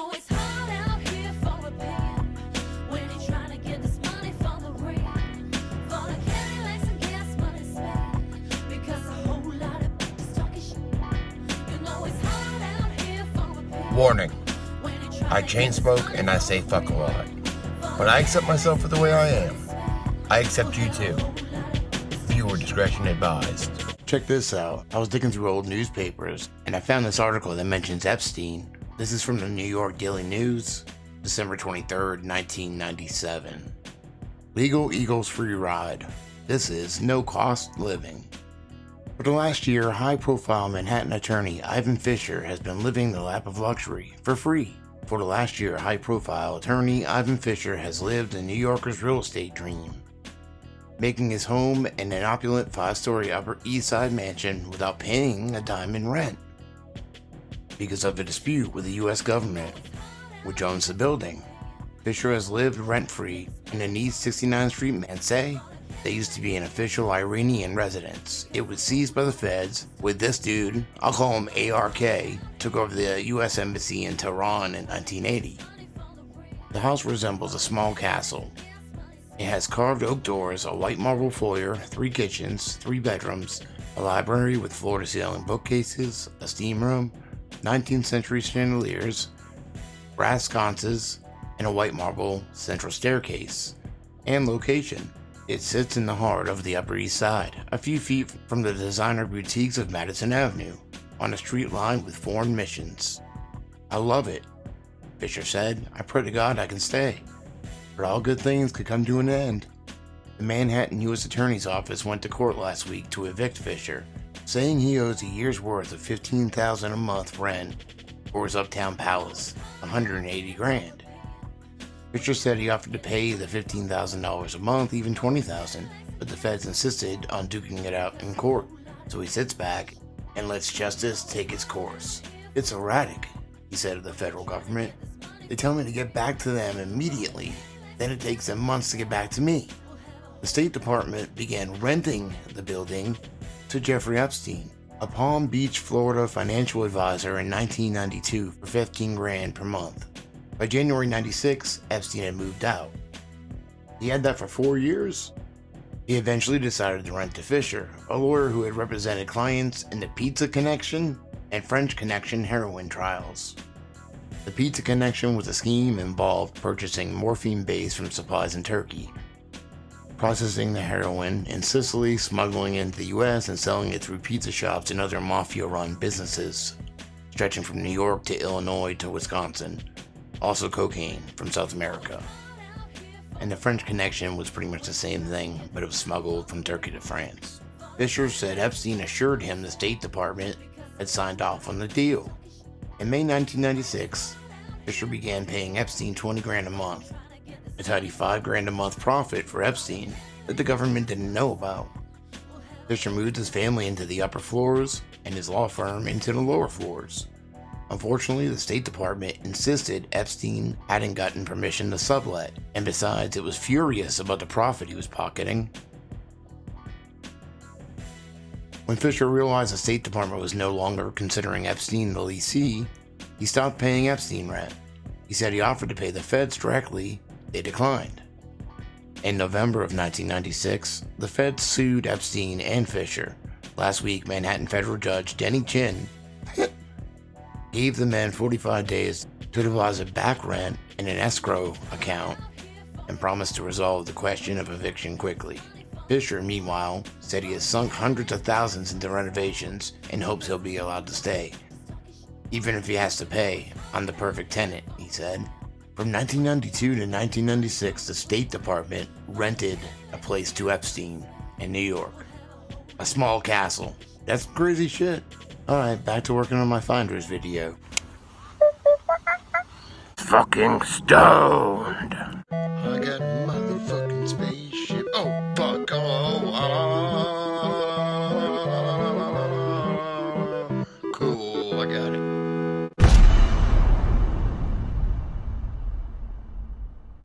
know it's hard out here for a pen when you're trying to get this money from the rent. For the Cadillacs and gas money spent because a whole lot of bitches talking shit. You know it's hard out here for a pen. Warning, I chain smoke and I say fuck a lot. But I accept myself for the way I am. I accept you too. Viewer discretion advised. Check this out. I was digging through old newspapers and I found this article that mentions Epstein. This is from the New York Daily News, December 23rd, 1997. Legal equals free ride. This is no cost living. For the last year, high-profile Manhattan attorney Ivan Fisher has been living the lap of luxury for free. For the last year, high-profile attorney Ivan Fisher has lived a New Yorker's real estate dream, making his home in an opulent 5-story Upper East Side mansion without paying a dime in rent because of a dispute with the U.S. government, which owns the building. Fisher has lived rent-free in an East 69th Street mansion that used to be an official Iranian residence. It was seized by the feds with this dude, I'll call him ARK, took over the U.S. Embassy in Tehran in 1980. The house resembles a small castle. It has carved oak doors, a white marble foyer, 3 kitchens, 3 bedrooms, a library with floor-to-ceiling bookcases, a steam room, 19th century chandeliers, brass sconces, and a white marble central staircase. And location. It sits in the heart of the Upper East Side, a few feet from the designer boutiques of Madison Avenue, on a street lined with foreign missions. I love it, Fisher said. I pray to God I can stay, but all good things could come to an end. The Manhattan U.S. Attorney's Office went to court last week to evict Fisher, saying he owes a year's worth of $15,000 a month rent for his uptown palace, $180,000. Fisher said he offered to pay the $15,000 a month, even $20,000, but the feds insisted on duking it out in court. So he sits back and lets justice take its course. It's erratic, he said of the federal government. They tell me to get back to them immediately, then it takes them months to get back to me. The State Department began renting the building to Jeffrey Epstein, a Palm Beach, Florida financial advisor in 1992 for $15,000 per month. By January 96, Epstein had moved out. He had that for 4 years. He eventually decided to rent to Fisher, a lawyer who had represented clients in the Pizza Connection and French Connection heroin trials. The Pizza Connection was a scheme involved purchasing morphine base from supplies in Turkey, processing the heroin in Sicily, smuggling it into the US, and selling it through pizza shops and other mafia-run businesses, stretching from New York to Illinois to Wisconsin. Also cocaine from South America. And the French Connection was pretty much the same thing, but it was smuggled from Turkey to France. Fisher said Epstein assured him the State Department had signed off on the deal. In May 1996, Fisher began paying Epstein $20,000 a month, a tidy $5,000 a month profit for Epstein that the government didn't know about. Fisher moved his family into the upper floors and his law firm into the lower floors. Unfortunately, the State Department insisted Epstein hadn't gotten permission to sublet, and besides, it was furious about the profit he was pocketing. When Fisher realized the State Department was no longer considering Epstein the lessee, he stopped paying Epstein rent. He said he offered to pay the feds directly. They declined. In November of 1996, the feds sued Epstein and Fisher. Last week, Manhattan federal judge Denny Chin gave the men 45 days to deposit back rent in an escrow account and promised to resolve the question of eviction quickly. Fisher, meanwhile, said he has sunk hundreds of thousands into renovations and hopes he'll be allowed to stay. Even if he has to pay, I'm the perfect tenant, he said. From 1992 to 1996, the State Department rented a place to Epstein in New York. A small castle. That's crazy shit. Alright, back to working on my Finders video. Fucking stoned.